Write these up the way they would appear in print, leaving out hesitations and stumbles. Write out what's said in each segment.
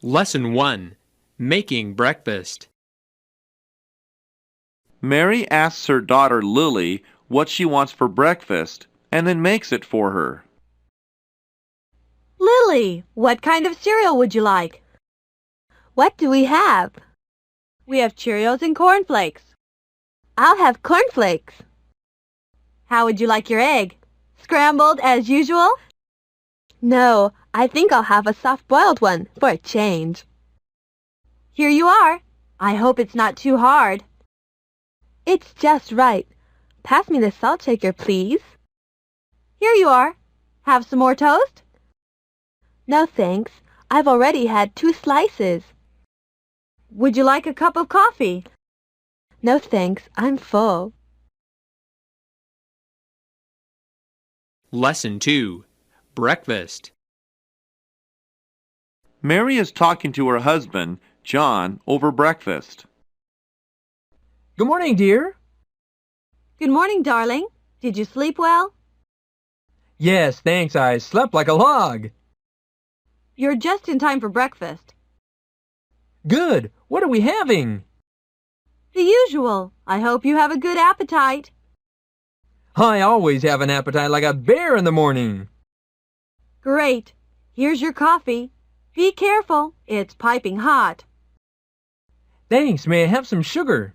Lesson 1. Making breakfast. Mary asks her daughter Lily what she wants for breakfast and then makes it for her. Lily, what kind of cereal would you like? What do we have? We have Cheerios and cornflakes. I'll have cornflakes. How would you like your egg? Scrambled as usual? No, I think I'll have a soft-boiled one for a change. Here you are. I hope it's not too hard. It's just right. Pass me the salt shaker, please. Here you are. Have some more toast? No, thanks. I've already had 2 slices. Would you like a cup of coffee? No, thanks. I'm full. Lesson 2. Breakfast. Mary is talking to her husband, John, over breakfast. Good morning, dear. Good morning, darling. Did you sleep well? Yes, thanks. I slept like a log. You're just in time for breakfast. Good. What are we having? The usual. I hope you have a good appetite. I always have an appetite like a bear in the morning. Great. Here's your coffee. Be careful. It's piping hot. Thanks. May I have some sugar?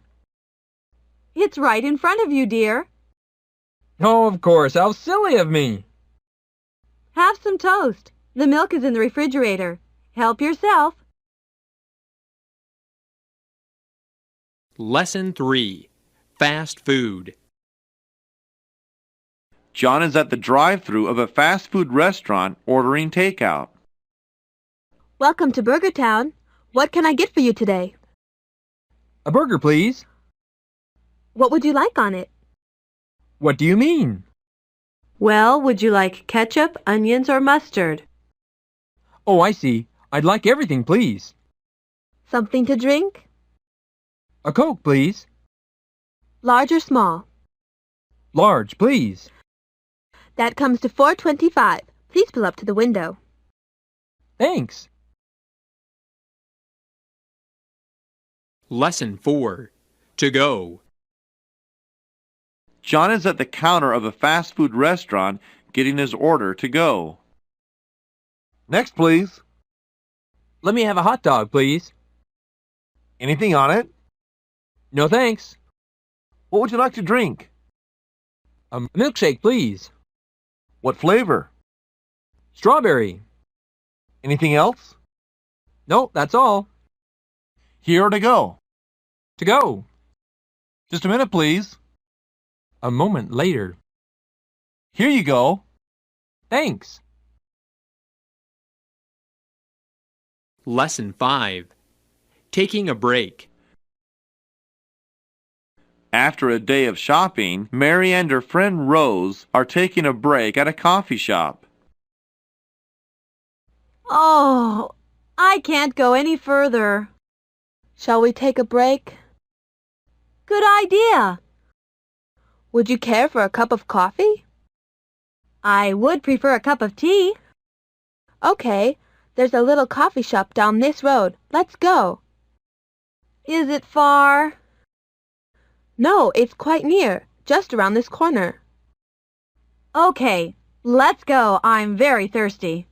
It's right in front of you, dear. Oh, of course. How silly of me. Have some toast. The milk is in the refrigerator. Help yourself. Lesson 3. Fast food. John is at the drive-thru of a fast food restaurant ordering takeout. Welcome to Burger Town. What can I get for you today? A burger, please. What would you like on it? What do you mean? Well, would you like ketchup, onions, or mustard? Oh, I see. I'd like everything, please. Something to drink? A Coke, please. Large or small? Large, please. That comes to $4.25. Please pull up to the window. Thanks. Lesson 4. To go. John is at the counter of a fast food restaurant getting his order to go. Next, please. Let me have a hot dog, please. Anything on it? No, thanks. What would you like to drink? A milkshake, please. What flavor? Strawberry. Anything else? No, that's all. Here or to go? To go. Just a minute, please. A moment later. Here you go. Thanks. Lesson 5. Taking a break. After a day of shopping, Mary and her friend Rose are taking a break at a coffee shop. Oh, I can't go any further. Shall we take a break? Good idea. Would you care for a cup of coffee? I would prefer a cup of tea. Okay, there's a little coffee shop down this road. Let's go. Is it far? No, it's quite near, just around this corner. Okay, let's go. I'm very thirsty.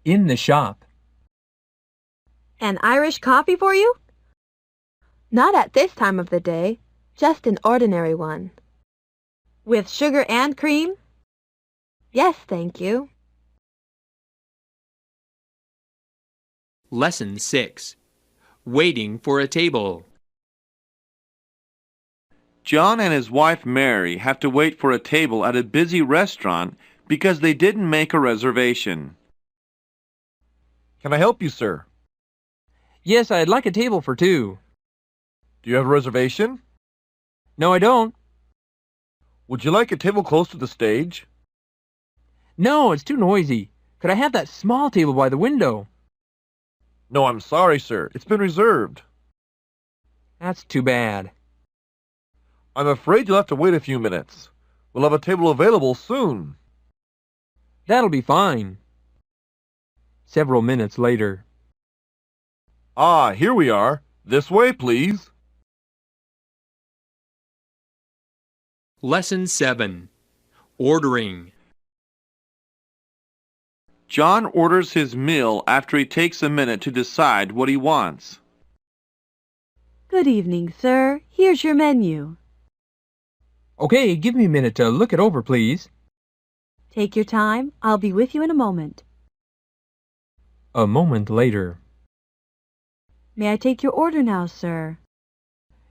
In the shop. An Irish coffee for you? Not at this time of the day, just an ordinary one. With sugar and cream? Yes, thank you. Lesson 6. Waiting for a table. John and his wife Mary have to wait for a table at a busy restaurant because they didn't make a reservation. Can I help you, sir? Yes, I'd like a table for 2. Do you have a reservation? No, I don't. Would you like a table close to the stage? No, it's too noisy. Could I have that small table by the window? No, I'm sorry, sir. It's been reserved. That's too bad. I'm afraid you'll have to wait a few minutes. We'll have a table available soon. That'll be fine. Several minutes later. Ah, here we are. This way, please. Lesson 7. Ordering. John orders his meal after he takes a minute to decide what he wants. Good evening, sir. Here's your menu. Okay, give me a minute to look it over, please. Take your time. I'll be with you in a moment. A moment later. May I take your order now, sir?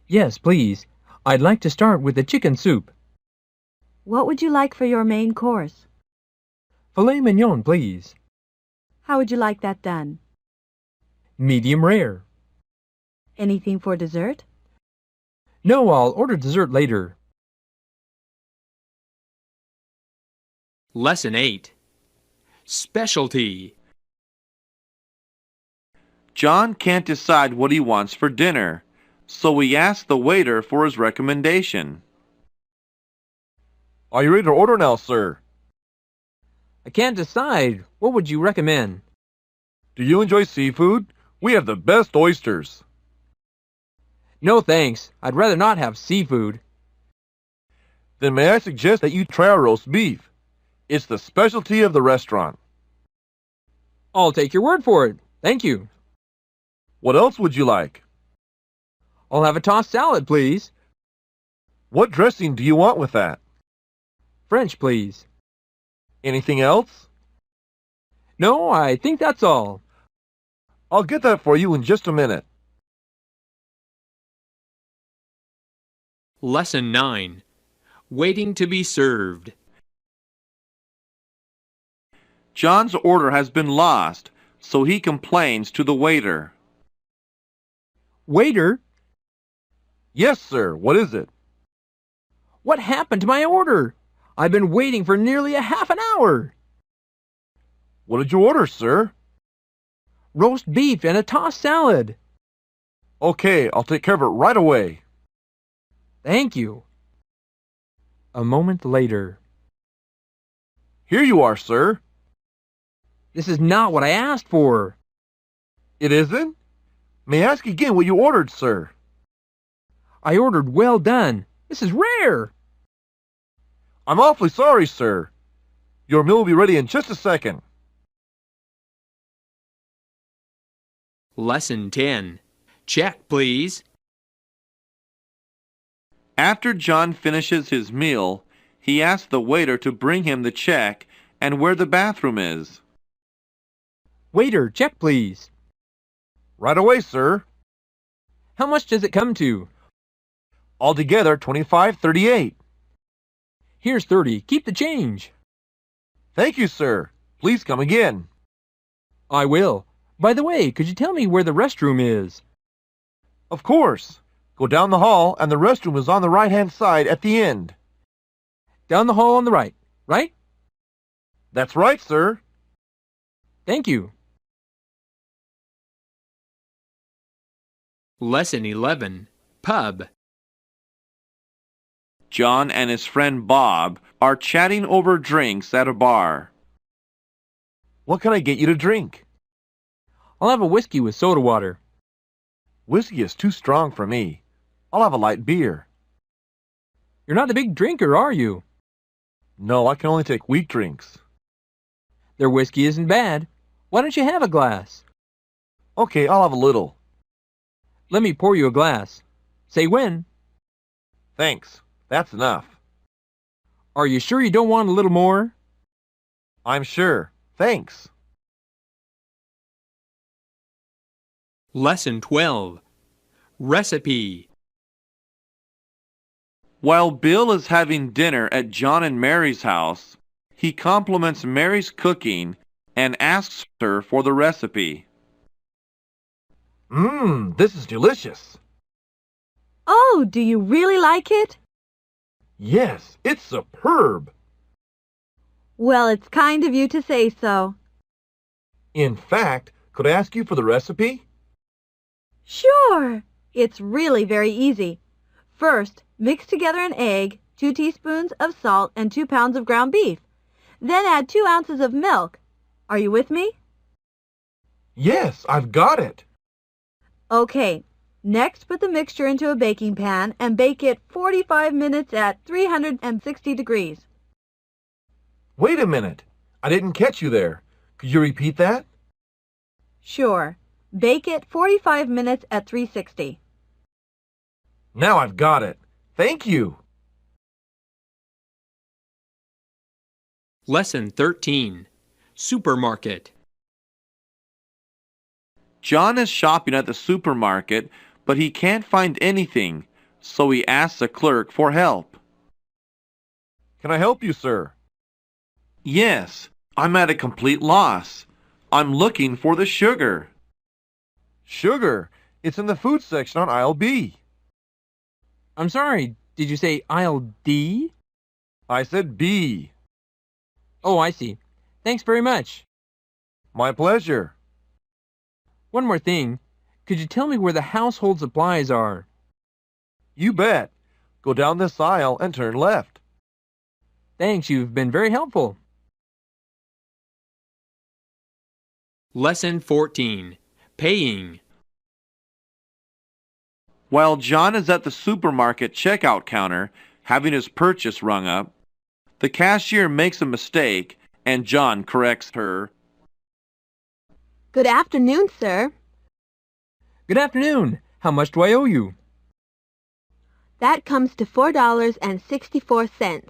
Yes, please. I'd like to start with the chicken soup. What would you like for your main course? Filet mignon, please. How would you like that done? Medium rare. Anything for dessert? No, I'll order dessert later. Lesson 8. Specialty. John can't decide what he wants for dinner, so he asks the waiter for his recommendation. Are you ready to order now, sir? I can't decide. What would you recommend? Do you enjoy seafood? We have the best oysters. No, thanks. I'd rather not have seafood. Then may I suggest that you try our roast beef? It's the specialty of the restaurant. I'll take your word for it. Thank you. What else would you like? I'll have a tossed salad, please. What dressing do you want with that? French, please. Anything else? No, I think that's all. I'll get that for you in just a minute. Lesson 9. Waiting to be served. John's order has been lost, so he complains to the waiter. Waiter, Yes, sir. What is it? what happened to my order? I've been waiting for nearly a half an hour. What did you order, sir? Roast beef and a tossed salad. Okay, I'll take care of it right away. Thank you. A moment later. Here you are, sir. This is not what I asked for. It isn't? May I ask again what you ordered, sir? I ordered well done. This is rare. I'm awfully sorry, sir. Your meal will be ready in just a second. Lesson 10. Check, please. After John finishes his meal, he asks the waiter to bring him the check and where the bathroom is. Waiter, check please. Right away, sir. How much does it come to? Altogether, $25.38. Here's 30. Keep the change. Thank you, sir. Please come again. I will. By the way, could you tell me where the restroom is? Of course. Go down the hall, and the restroom is on the right-hand side at the end. Down the hall on the right, right? That's right, sir. Thank you. Lesson 11. Pub. John and his friend Bob are chatting over drinks at a bar. What can I get you to drink? I'll have a whiskey with soda water. Whiskey is too strong for me. I'll have a light beer. You're not a big drinker, are you? No, I can only take weak drinks. Their whiskey isn't bad. Why don't you have a glass? Okay, I'll have a little. Let me pour you a glass. Say when. Thanks. That's enough. Are you sure you don't want a little more? I'm sure. Thanks. Lesson 12. Recipe. While Bill is having dinner at John and Mary's house, he compliments Mary's cooking and asks her for the recipe. This is delicious. Oh, do you really like it? Yes, it's superb. Well, it's kind of you to say so. In fact, could I ask you for the recipe? Sure. It's really very easy. First, mix together an egg, 2 teaspoons of salt, and 2 pounds of ground beef. Then add 2 ounces of milk. Are you with me? Yes, I've got it. Okay, next put the mixture into a baking pan and bake it 45 minutes at 360 degrees. Wait a minute. I didn't catch you there. Could you repeat that? Sure. Bake it 45 minutes at 360. Now I've got it. Thank you. Lesson 13. Supermarket. John is shopping at the supermarket, but he can't find anything, so he asks the clerk for help. Can I help you, sir? Yes, I'm at a complete loss. I'm looking for the sugar. Sugar. It's in the food section on aisle B. I'm sorry, did you say aisle D? I said B. Oh, I see. Thanks very much. My pleasure. One more thing. Could you tell me where the household supplies are? You bet. Go down this aisle and turn left. Thanks, you've been very helpful. Lesson 14. Paying. While John is at the supermarket checkout counter, having his purchase rung up, the cashier makes a mistake, and John corrects her. Good afternoon, sir. Good afternoon. How much do I owe you? That comes to $4.64.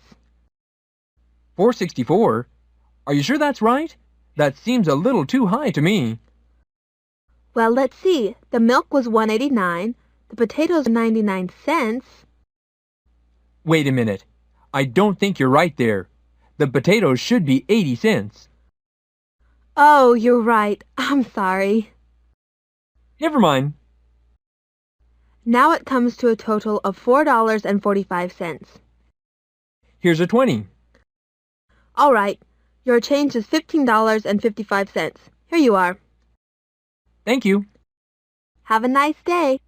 $4.64? Are you sure that's right? That seems a little too high to me. Well, let's see. The milk was $1.89. The potatoes 99 cents. Wait a minute. I don't think you're right there. The potatoes should be 80 cents. Oh, you're right. I'm sorry. Never mind. Now it comes to a total of $4.45. Here's a 20. All right. Your change is $15.55. Here you are. Thank you. Have a nice day.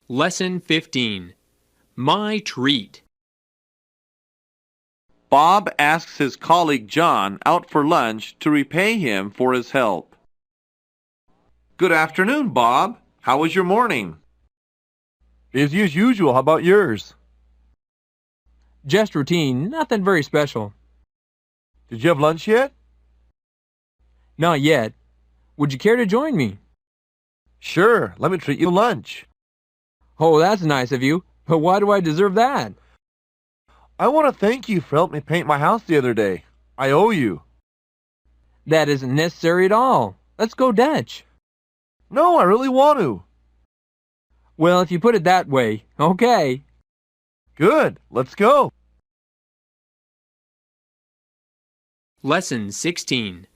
Lesson 15. My treat. Bob asks his colleague John out for lunch to repay him for his help. Good afternoon, Bob. How was your morning? Busy as usual. How about yours? Just routine, nothing very special. Did you have lunch yet? Not yet. Would you care to join me? Sure. Let me treat you to lunch. Oh, that's nice of you. But why do I deserve that? I want to thank you for helping me paint my house the other day. I owe you. That isn't necessary at all. Let's go Dutch. No, I really want to. Well, if you put it that way, okay. Good. Let's go. Lesson 16.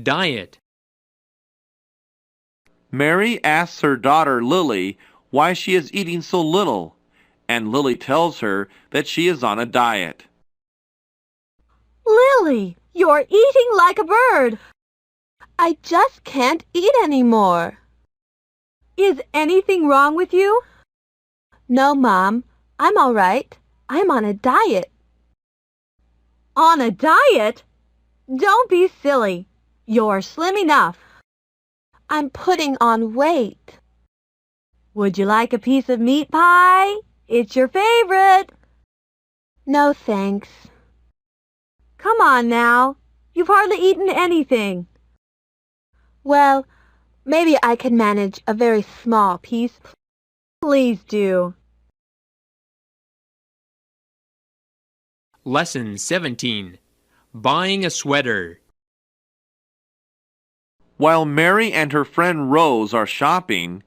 Diet. Mary asks her daughter Lily why she is eating so little, and Lily tells her that she is on a diet. Lily, you're eating like a bird. I just can't eat anymore. Is anything wrong with you? No, Mom. I'm all right. I'm on a diet. On a diet? Don't be silly. You're slim enough. I'm putting on weight. Would you like a piece of meat pie? It's your favorite. No, thanks. Come on now. You've hardly eaten anything. Well, maybe I can manage a very small piece. Please do. Lesson 17. Buying a sweater. While Mary and her friend Rose are shopping,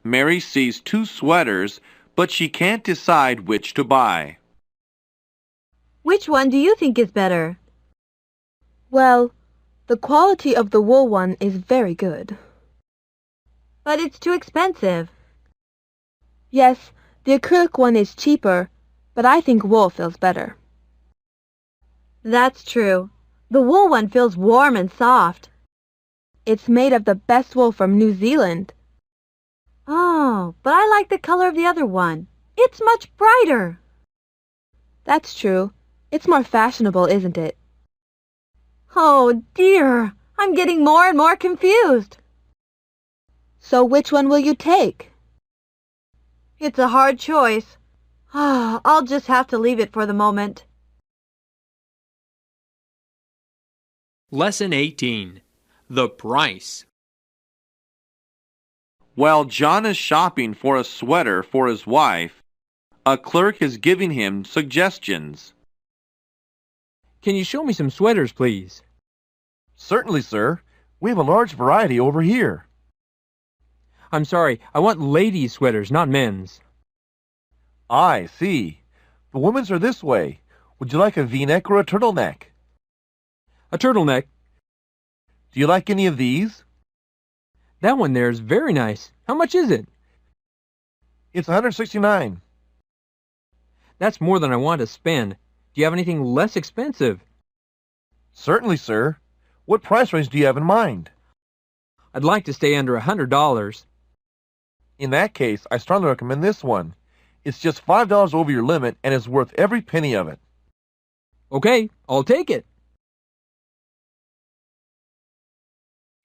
Mary sees two sweaters, but she can't decide which to buy. Which one do you think is better? Well, the quality of the wool one is very good. But it's too expensive. Yes, the acrylic one is cheaper, but I think wool feels better. That's true. The wool one feels warm and soft. It's made of the best wool from New Zealand. Oh, but I like the color of the other one. It's much brighter. That's true. It's more fashionable, isn't it? Oh, dear. I'm getting more and more confused. So which one will you take? It's a hard choice. I'll just have to leave it for the moment. Lesson 18. The price. While John is shopping for a sweater for his wife, a clerk is giving him suggestions. Can you show me some sweaters, please? Certainly, sir. We have a large variety over here. I'm sorry, I want ladies' sweaters, not men's. I see. The women's are this way. Would you like a V-neck or a turtleneck? A turtleneck. Do you like any of these? That one there is very nice. How much is it? It's $169. That's more than I want to spend. Do you have anything less expensive? Certainly, sir. What price range do you have in mind? I'd like to stay under $100. In that case, I strongly recommend this one. It's just $5 over your limit and is worth every penny of it. Okay, I'll take it.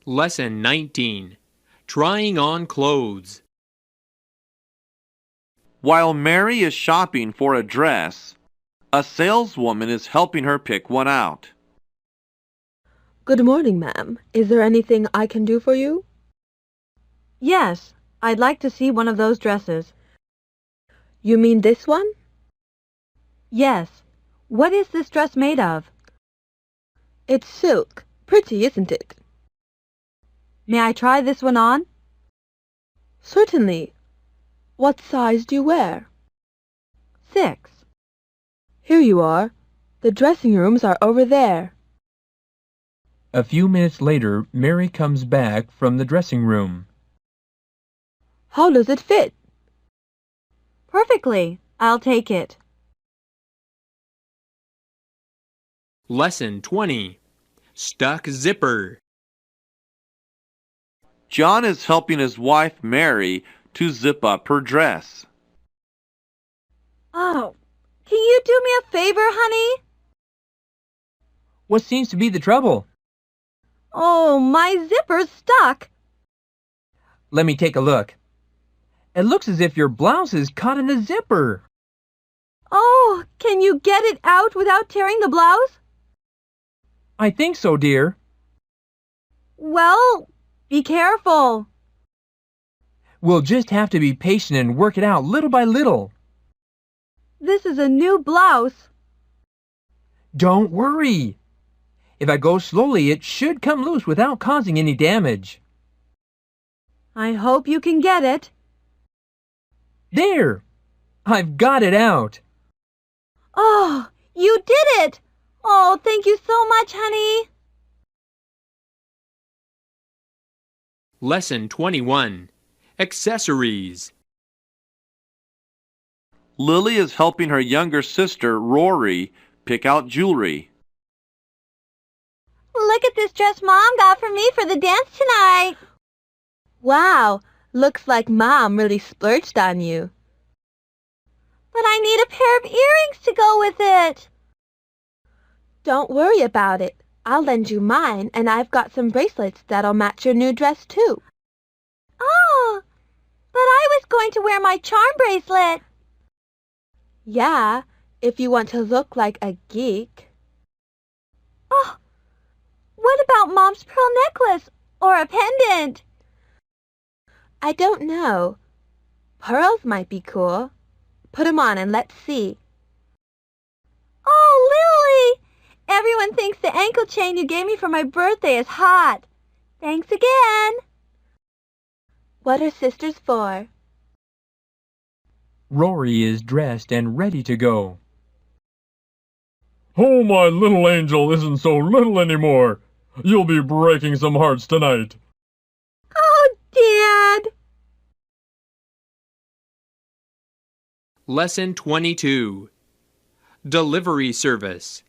Lesson 19. Trying on clothes. While Mary is shopping for a dress, a saleswoman is helping her pick one out. Good morning, ma'am. Is there anything I can do for you? Yes, I'd like to see one of those dresses. You mean this one? Yes. What is this dress made of? It's silk. Pretty, isn't it? May I try this one on? Certainly. What size do you wear? 6. Here you are. The dressing rooms are over there. A few minutes later, Mary comes back from the dressing room. How does it fit? Perfectly. I'll take it. Lesson 20. Stuck zipper. John is helping his wife Mary to zip up her dress. Oh, can you do me a favor, honey? What seems to be the trouble? Oh, my zipper's stuck. Let me take a look. It looks as if your blouse is caught in the zipper. Oh, can you get it out without tearing the blouse? I think so, dear. Well, be careful. We'll just have to be patient and work it out little by little. This is a new blouse. Don't worry. If I go slowly, it should come loose without causing any damage. I hope you can get it. There! I've got it out. Oh, you did it! Oh, thank you so much, honey. Lesson 21. Accessories. Lily is helping her younger sister, Rory, pick out jewelry. Look at this dress Mom got for me for the dance tonight. Wow, looks like Mom really splurged on you. But I need a pair of earrings to go with it. Don't worry about it. I'll lend you mine, and I've got some bracelets that'll match your new dress, too. Oh, but I was going to wear my charm bracelet. Yeah, if you want to look like a geek. Oh, what about Mom's pearl necklace or a pendant? I don't know. Pearls might be cool. Put 'em on and let's see. Oh, Lily! Everyone thinks the ankle chain you gave me for my birthday is hot. Thanks again. What are sisters for? Rory is dressed and ready to go. Oh, my little angel isn't so little anymore. You'll be breaking some hearts tonight. Oh, Dad! Lesson 22. Delivery service.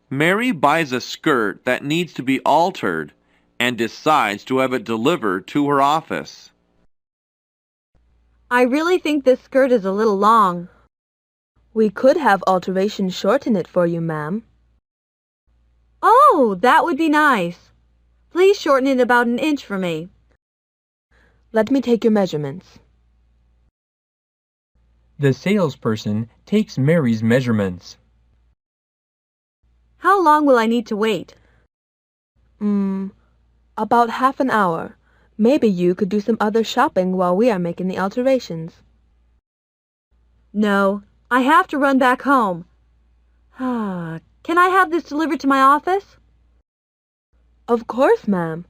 Mary buys a skirt that needs to be altered and decides to have it delivered to her office. I really think this skirt is a little long. We could have alterations shorten it for you, ma'am. Oh, that would be nice. Please shorten it about an inch for me. Let me take your measurements. The salesperson takes Mary's measurements. How long will I need to wait? About half an hour. Maybe you could do some other shopping while we are making the alterations. No, I have to run back home. Can I have this delivered to my office? Of course, ma'am.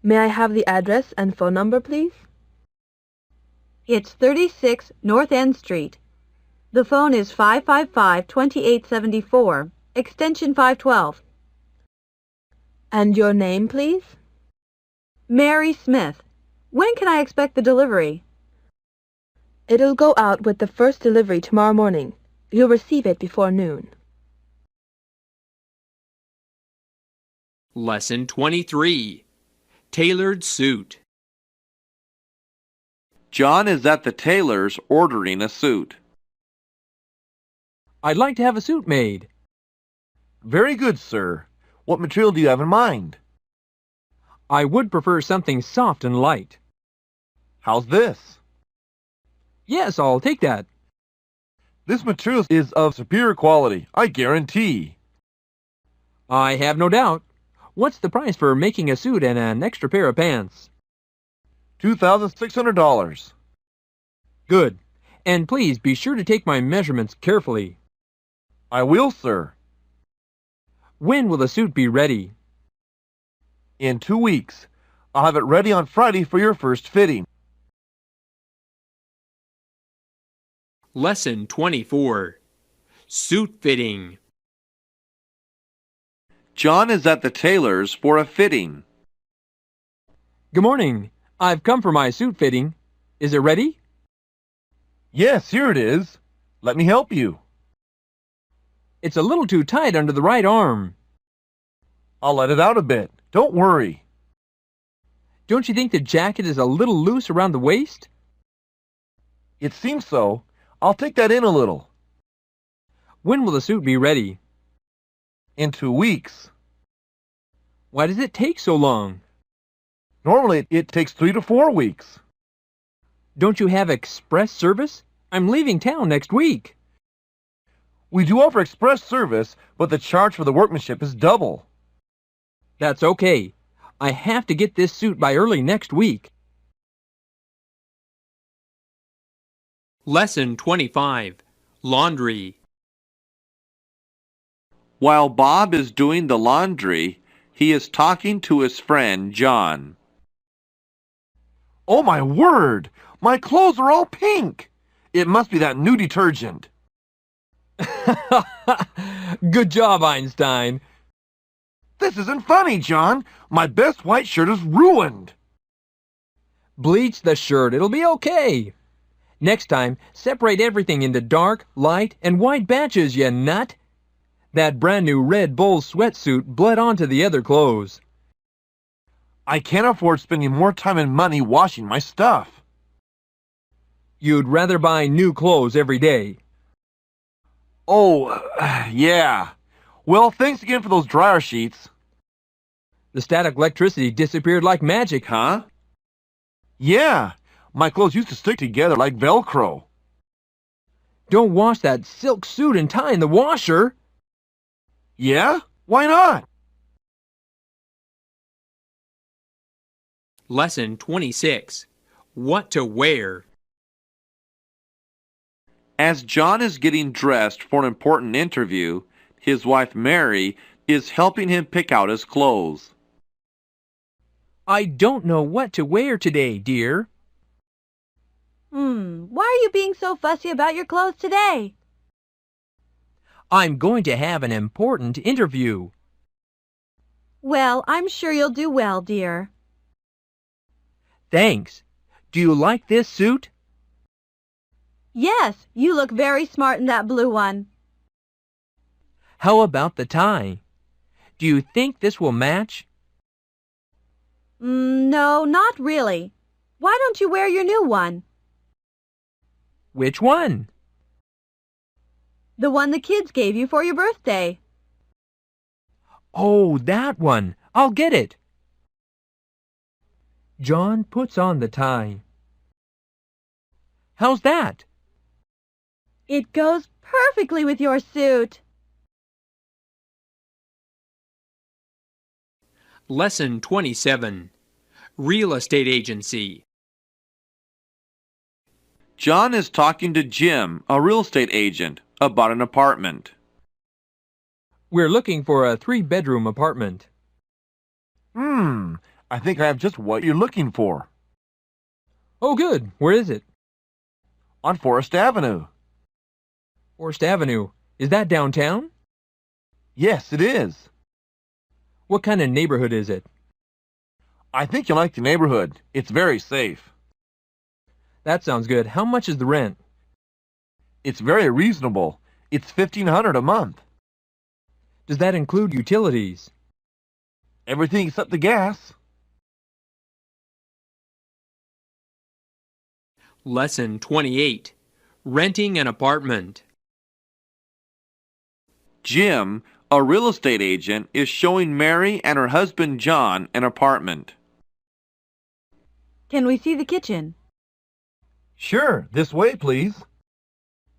May I have the address and phone number, please? It's 36 North End Street. The phone is 555-2874, extension 512. And your name, please? Mary Smith. When can I expect the delivery? It'll go out with the first delivery tomorrow morning. You'll receive it before noon. Lesson 23. Tailored suit. John is at the tailor's ordering a suit. I'd like to have a suit made. Very good, sir. What material do you have in mind? I would prefer something soft and light. How's this? Yes, I'll take that. This material is of superior quality, I guarantee. I have no doubt. What's the price for making a suit and an extra pair of pants? $2,600. Good. And please be sure to take my measurements carefully. I will, sir. When will the suit be ready? In 2 weeks. I'll have it ready on Friday for your first fitting. Lesson 24. Suit fitting. John is at the tailor's for a fitting. Good morning. I've come for my suit fitting. Is it ready? Yes, here it is. Let me help you. It's a little too tight under the right arm. I'll let it out a bit. Don't worry. Don't you think the jacket is a little loose around the waist? It seems so. I'll take that in a little. When will the suit be ready? In 2 weeks. Why does it take so long? Normally, it takes 3 to 4 weeks. Don't you have express service? I'm leaving town next week. We do offer express service, but the charge for the workmanship is double. That's okay. I have to get this suit by early next week. Lesson 25. Laundry. While Bob is doing the laundry, he is talking to his friend John. Oh my word! My clothes are all pink! It must be that new detergent. Good job, Einstein. This isn't funny, John. My best white shirt is ruined. Bleach the shirt. It'll be okay. Next time, separate everything into dark, light, and white batches, you nut. That brand new Red Bull sweatsuit bled onto the other clothes. I can't afford spending more time and money washing my stuff. You'd rather buy new clothes every day. Oh, yeah. Well, thanks again for those dryer sheets. The static electricity disappeared like magic, Huh? Yeah, my clothes used to stick together like Velcro. Don't wash that silk suit and tie in the washer. Yeah? Why not? Lesson 26. What to wear. As John is getting dressed for an important interview, his wife Mary is helping him pick out his clothes. I don't know what to wear today, dear. Why are you being so fussy about your clothes today? I'm going to have an important interview. Well, I'm sure you'll do well, dear. Thanks. Do you like this suit? Yes, you look very smart in that blue one. How about the tie? Do you think this will match? No, not really. Why don't you wear your new one? Which one? The one the kids gave you for your birthday. Oh, that one. I'll get it. John puts on the tie. How's that? It goes perfectly with your suit. Lesson 27. Real estate agency. John is talking to Jim, a real estate agent, about an apartment. We're looking for a 3-bedroom apartment. I think I have just what you're looking for. Oh, good. Where is it? On Forest Avenue. Forest Avenue. Is that downtown? Yes, it is. What kind of neighborhood is it? I think you'll like the neighborhood. It's very safe. That sounds good. How much is the rent? It's very reasonable. It's $1,500 a month. Does that include utilities? Everything except the gas. Lesson 28. Renting an apartment. Jim, a real estate agent, is showing Mary and her husband John an apartment. Can we see the kitchen? Sure, this way, please.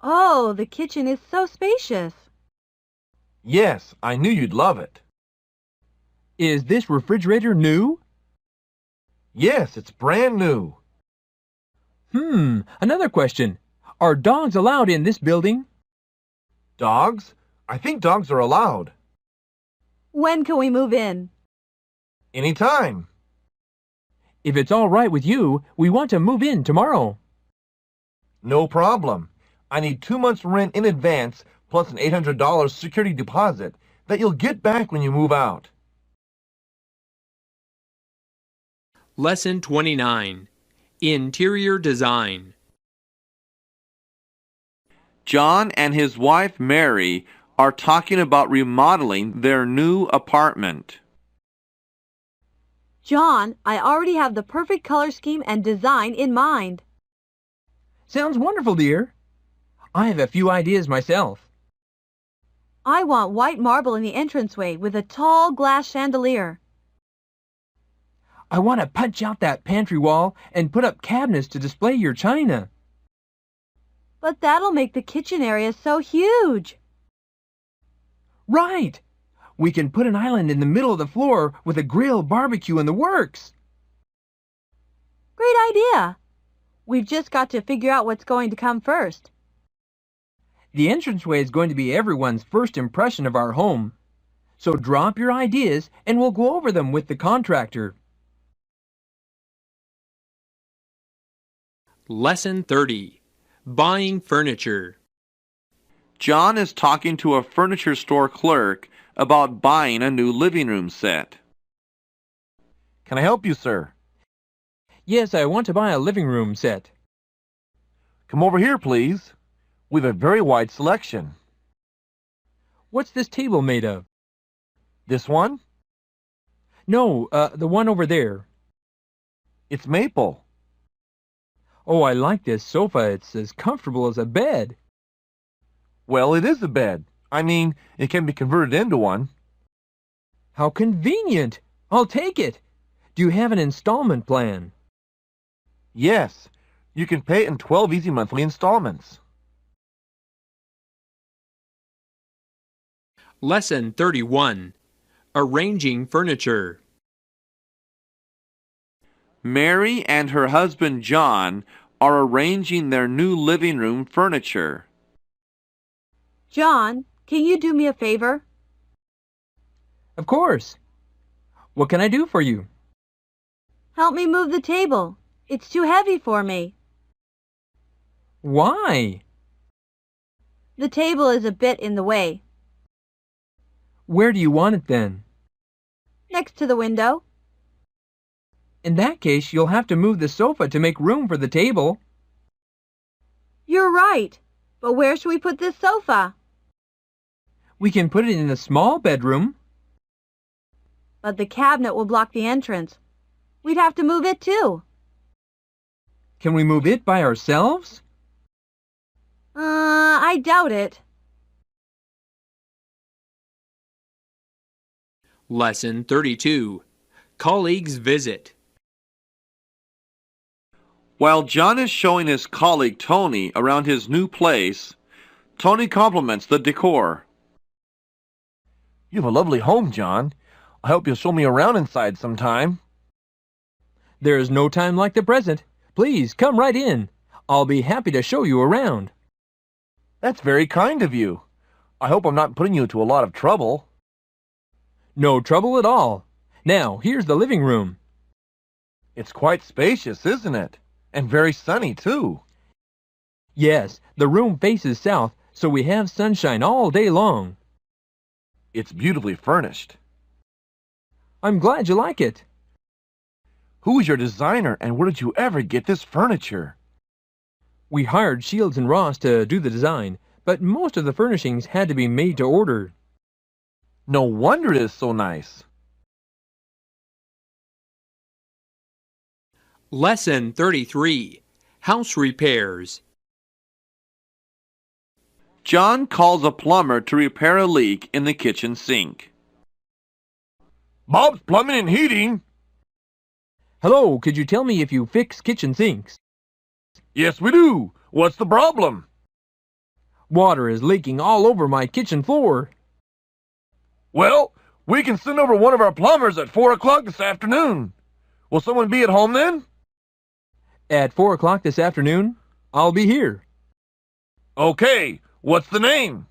Oh, the kitchen is so spacious. Yes, I knew you'd love it. Is this refrigerator new? Yes, it's brand new. Another question. Are dogs allowed in this building? Dogs? I think dogs are allowed. When can we move in? Anytime. If it's all right with you, we want to move in tomorrow. No problem. I need 2 months' rent in advance plus an $800 security deposit that you'll get back when you move out. Lesson 29. Interior design. John and his wife Mary are talking about remodeling their new apartment. John, I already have the perfect color scheme and design in mind. Sounds wonderful, dear. I have a few ideas myself. I want white marble in the entranceway with a tall glass chandelier. I want to punch out that pantry wall and put up cabinets to display your china. But that'll make the kitchen area so huge. Right! We can put an island in the middle of the floor with a grill, barbecue, and the works. Great idea. We've just got to figure out what's going to come first. The entranceway is going to be everyone's first impression of our home. So drop your ideas and we'll go over them with the contractor. Lesson 30. Buying furniture. John is talking to a furniture store clerk about buying a new living room set. Can I help you, sir? Yes, I want to buy a living room set. Come over here, please. We have a very wide selection. What's this table made of? This one? No, the one over there. It's maple. Oh, I like this sofa. It's as comfortable as a bed. Well, it is a bed. I mean, it can be converted into one. How convenient! I'll take it. Do you have an installment plan? Yes, you can pay it in 12 easy monthly installments. Lesson 31. Arranging furniture. Mary and her husband John are arranging their new living room furniture. John, can you do me a favor? Of course. What can I do for you? Help me move the table. It's too heavy for me. Why? The table is a bit in the way. Where do you want it then? Next to the window. In that case, you'll have to move the sofa to make room for the table. You're right. But where should we put this sofa? We can put it in the small bedroom. But the cabinet will block the entrance. We'd have to move it too. Can we move it by ourselves? I doubt it. Lesson 32. Colleagues visit. While John is showing his colleague Tony around his new place, Tony compliments the decor. You have a lovely home, John. I hope you'll show me around inside sometime. There is no time like the present. Please come right in. I'll be happy to show you around. That's very kind of you. I hope I'm not putting you to a lot of trouble. No trouble at all. Now, here's the living room. It's quite spacious, isn't it? And very sunny, too. Yes, the room faces south, so we have sunshine all day long. It's beautifully furnished. I'm glad you like it. Who is your designer, and where did you ever get this furniture? We hired Shields and Ross to do the design, but most of the furnishings had to be made to order. No wonder it is so nice. Lesson 33. House repairs. John calls a plumber to repair a leak in the kitchen sink. Bob's Plumbing and Heating. Hello, could you tell me if you fix kitchen sinks? Yes, we do. What's the problem? Water is leaking all over my kitchen floor. Well, we can send over one of our plumbers at 4 o'clock this afternoon. Will someone be at home then? At 4 o'clock this afternoon, I'll be here. Okay, what's the name?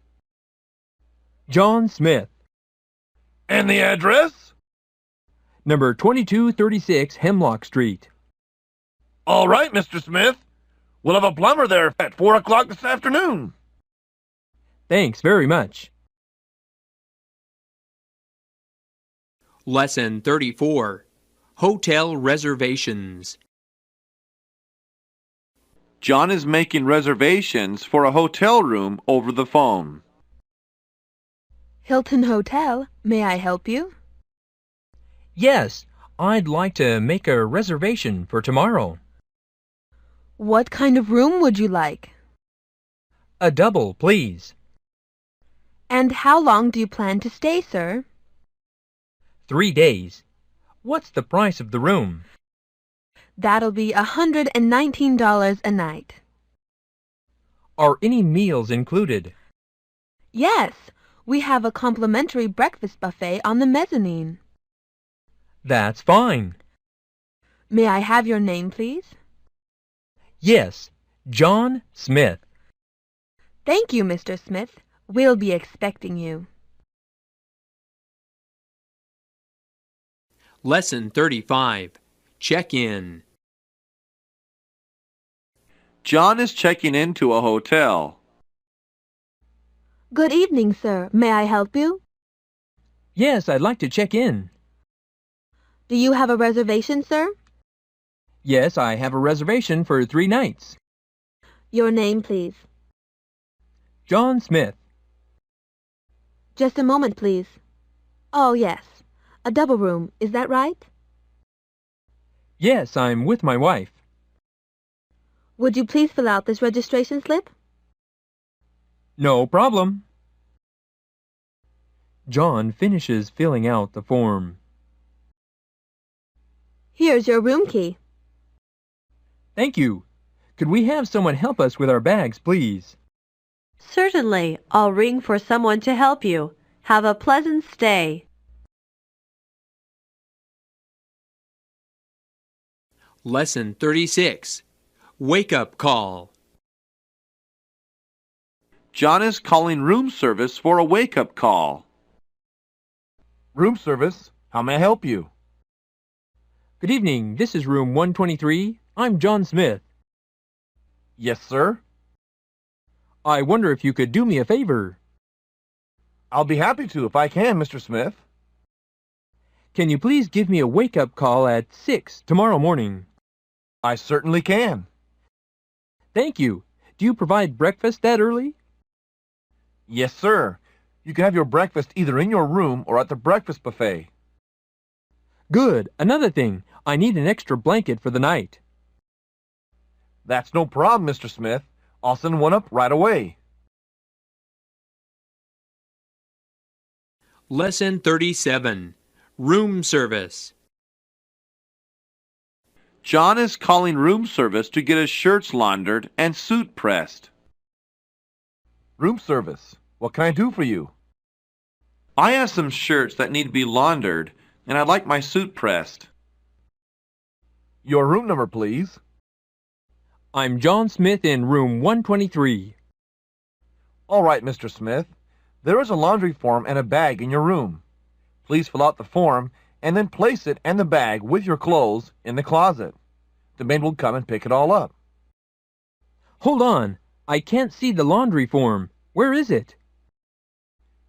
John Smith, And the address? number 2236 Hemlock Street. All right, Mr. Smith. We'll have a plumber there at 4 o'clock this afternoon. Thanks very much. Lesson 34. Hotel reservations. John is making reservations for a hotel room over the phone. Hilton Hotel, may I help you? Yes, I'd like to make a reservation for tomorrow. What kind of room would you like? A double, please. And how long do you plan to stay, sir? 3 days. What's the price of the room? That'll be $119 a night. Are any meals included? Yes, we have a complimentary breakfast buffet on the mezzanine. That's fine. May I have your name, please? Yes, John Smith. Thank you, Mr. Smith. We'll be expecting you. Lesson 35. Check-in. John is checking into a hotel. Good evening, sir. May I help you? Yes, I'd like to check in. Do you have a reservation, sir? Yes, I have a reservation for 3 nights. Your name, please. John Smith. Just a moment, please. Oh, yes. A double room, is that right? Yes, I'm with my wife. Would you please fill out this registration slip? No problem. John finishes filling out the form. Here's your room key. Thank you. Could we have someone help us with our bags, please? Certainly. I'll ring for someone to help you. Have a pleasant stay. Lesson 36. Wake-up call. John is calling room service for a wake-up call. Room service, how may I help you? Good evening. This is room 123. I'm John Smith. Yes, sir. I wonder if you could do me a favor. I'll be happy to if I can, Mr. Smith. Can you please give me a wake-up call at 6 tomorrow morning? I certainly can. Thank you. Do you provide breakfast that early? Yes, sir. You can have your breakfast either in your room or at the breakfast buffet. Good. Another thing. I need an extra blanket for the night. That's no problem, Mr. Smith. I'll send one up right away. Lesson 37. Room service. John is calling room service to get his shirts laundered and suit pressed. Room service. What can I do for you? I have some shirts that need to be laundered, and I'd like my suit pressed. Your room number, please. I'm John Smith in room 123. All right, Mr. Smith. There is a laundry form and a bag in your room. Please fill out the form and then place it and the bag with your clothes in the closet. The maid will come and pick it all up. Hold on. I can't see the laundry form. Where is it?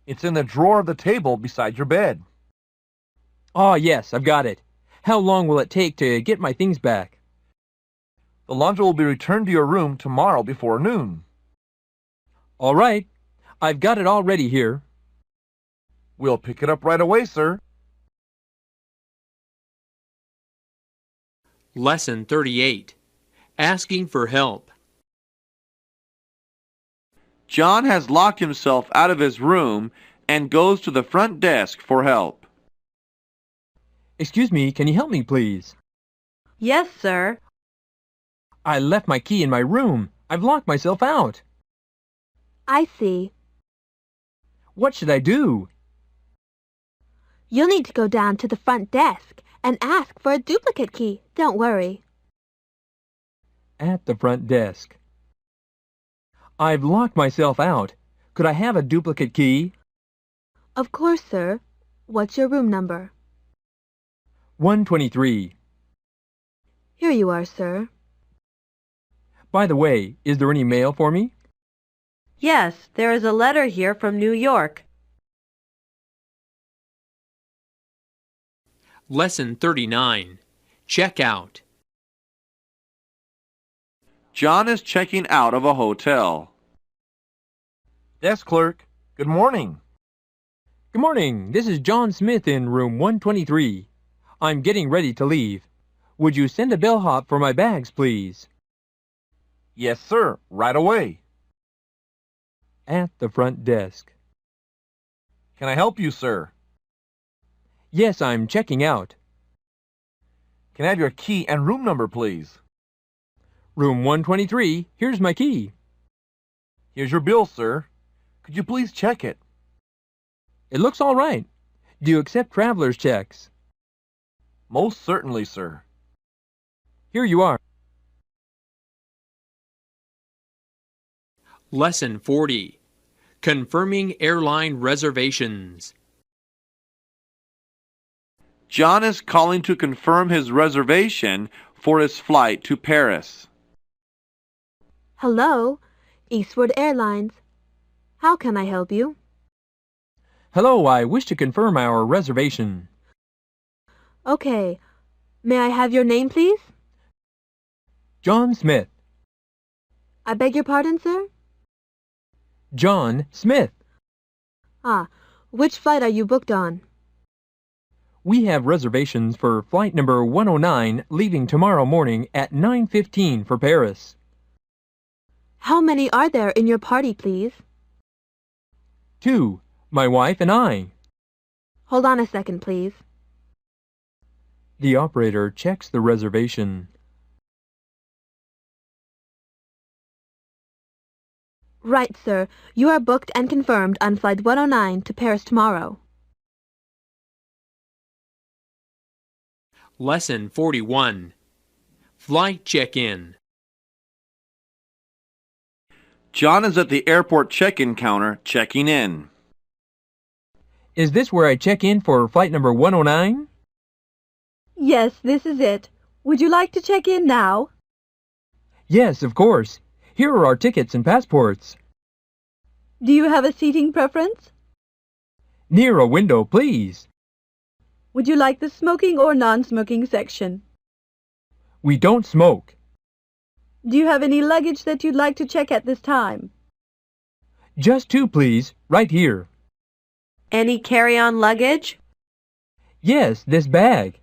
It's in the drawer of the table beside your bed. Ah, yes, I've got it. How long will it take to get my things back? The laundry will be returned to your room tomorrow before noon. All right. I've got it all ready here. We'll pick it up right away, sir. Lesson 38. Asking for help. John has locked himself out of his room and goes to the front desk for help. Excuse me, can you help me, please? Yes, sir. I left my key in my room. I've locked myself out. I see. What should I do? You'll need to go down to the front desk and ask for a duplicate key. Don't worry. At the front desk. I've locked myself out. Could I have a duplicate key? Of course, sir. What's your room number? 123. Here you are, sir. By the way, is there any mail for me? Yes, there is a letter here from New York. Lesson 39. Check out. John is checking out of a hotel. Desk clerk, good morning. Good morning. This is John Smith in room 123. I'm getting ready to leave. Would you send a bellhop for my bags, please? Yes, sir. Right away. At the front desk. Can I help you, sir? Yes, I'm checking out. Can I have your key and room number, please? Room 123. Here's my key. Here's your bill, sir. Could you please check it? It looks all right. Do you accept traveler's checks? Most certainly, sir. Here you are. Lesson 40. Confirming airline reservations. John is calling to confirm his reservation for his flight to Paris. Hello, Eastward Airlines. How can I help you? Hello, I wish to confirm our reservation. Okay. May I have your name, please? John Smith. I beg your pardon, sir? John Smith. Ah, which flight are you booked on? We have reservations for flight number 109 leaving tomorrow morning at 9:15 for Paris. How many are there in your party, please? 2. My wife and I. Hold on a second, please. The operator checks the reservation. Right, sir. You are booked and confirmed on flight 109 to Paris tomorrow. Lesson 41. Flight check-in. John is at the airport check-in counter checking in. Is this where I check in for flight number 109? Yes, this is it. Would you like to check in now? Yes, of course. Here are our tickets and passports. Do you have a seating preference? Near a window, please. Would you like the smoking or non-smoking section? We don't smoke. Do you have any luggage that you'd like to check at this time? Just 2, please, right here. Any carry-on luggage? Yes, this bag.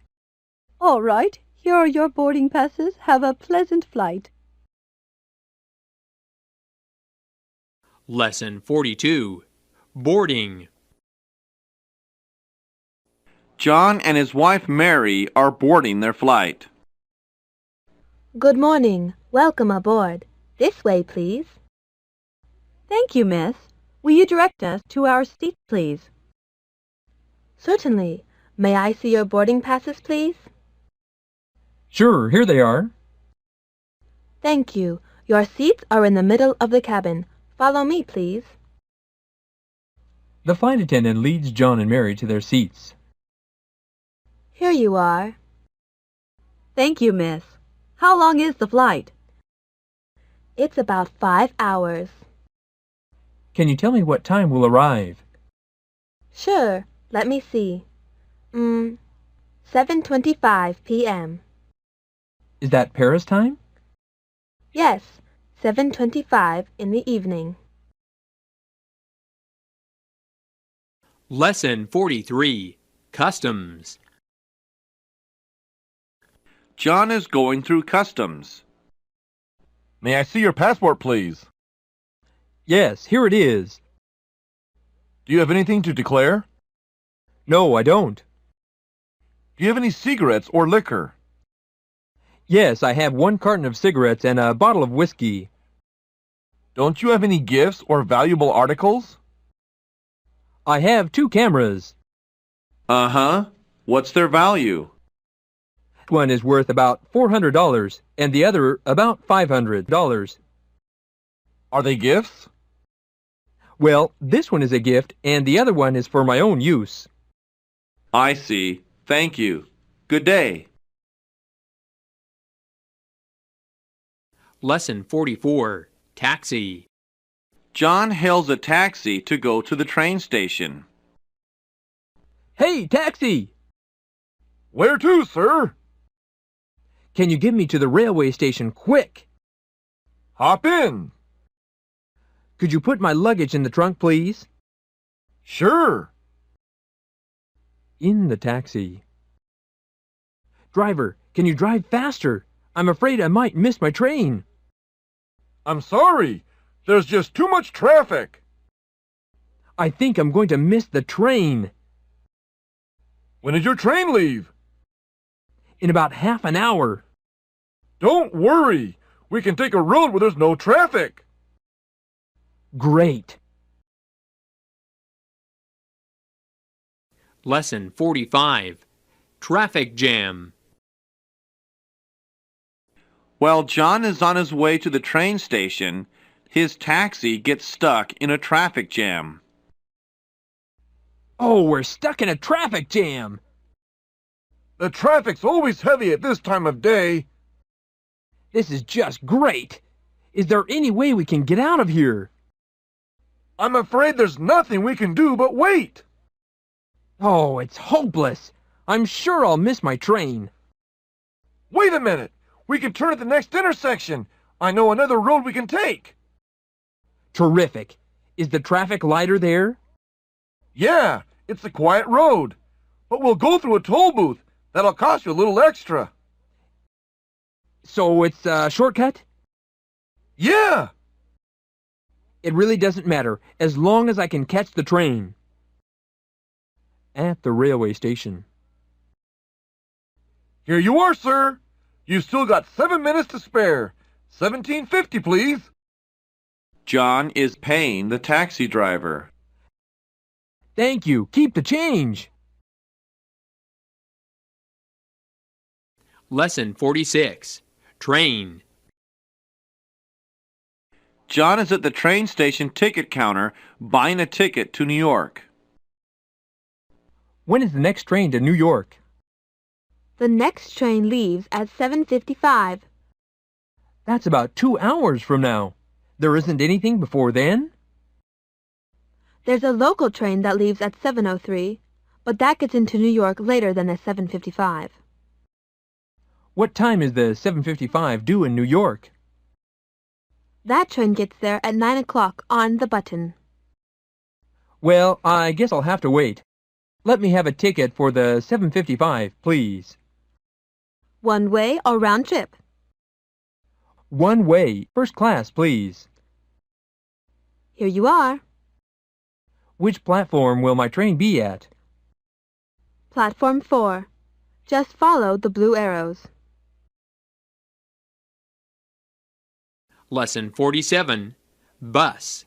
All right. Here are your boarding passes. Have a pleasant flight. Lesson 42. Boarding. John and his wife Mary are boarding their flight. Good morning. Welcome aboard. This way, please. Thank you, miss. Will you direct us to our seats, please? Certainly. May I see your boarding passes, please? Sure, here they are. Thank you. Your seats are in the middle of the cabin. Follow me, please. The flight attendant leads John and Mary to their seats. Here you are. Thank you, miss. How long is the flight? It's about 5 hours. Can you tell me what time we'll arrive? Sure. Let me see. 7:25 p.m. Is that Paris time? Yes, 7:25 in the evening. Lesson 43. Customs. John is going through customs. May I see your passport, please? Yes, here it is. Do you have anything to declare? No, I don't. Do you have any cigarettes or liquor? Yes, I have 1 carton of cigarettes and a bottle of whiskey. Don't you have any gifts or valuable articles? I have 2 cameras. Uh-huh. What's their value? One is worth about $400 and the other about $500. Are they gifts? Well, this one is a gift and the other one is for my own use. I see. Thank you. Good day. Lesson 44. Taxi. John hails a taxi to go to the train station. Hey, taxi! Where to, sir? Can you get me to the railway station quick? Hop in. Could you put my luggage in the trunk, please? Sure. In the taxi. Driver, can you drive faster? I'm afraid I might miss my train. I'm sorry. There's just too much traffic. I think I'm going to miss the train. When did your train leave? In about half an hour. Don't worry. We can take a road where there's no traffic. Great. Lesson 45. Traffic jam. While John is on his way to the train station, his taxi gets stuck in a traffic jam. Oh, we're stuck in a traffic jam. The traffic's always heavy at this time of day. This is just great. Is there any way we can get out of here? I'm afraid there's nothing we can do but wait. Oh, it's hopeless. I'm sure I'll miss my train. Wait a minute. We can turn at the next intersection. I know another road we can take. Terrific. Is the traffic lighter there? Yeah, it's a quiet road. But we'll go through a toll booth. That'll cost you a little extra. So it's a shortcut? Yeah. It really doesn't matter, as long as I can catch the train. At the railway station. Here you are, sir. You've still got 7 minutes to spare. $17.50, please. John is paying the taxi driver. Thank you. Keep the change. Lesson 46. Train. John is at the train station ticket counter buying a ticket to New York. When is the next train to New York? The next train leaves at 7:55. That's about 2 hours from now. There isn't anything before then? There's a local train that leaves at 7:03, but that gets into New York later than the 7:55. What time is the 7:55 due in New York? That train gets there at 9 o'clock on the button. Well, I guess I'll have to wait. Let me have a ticket for the 7:55, please. One way or round trip? One way, first class, please. Here you are. Which platform will my train be at? Platform 4. Just follow the blue arrows. Lesson 47. Bus.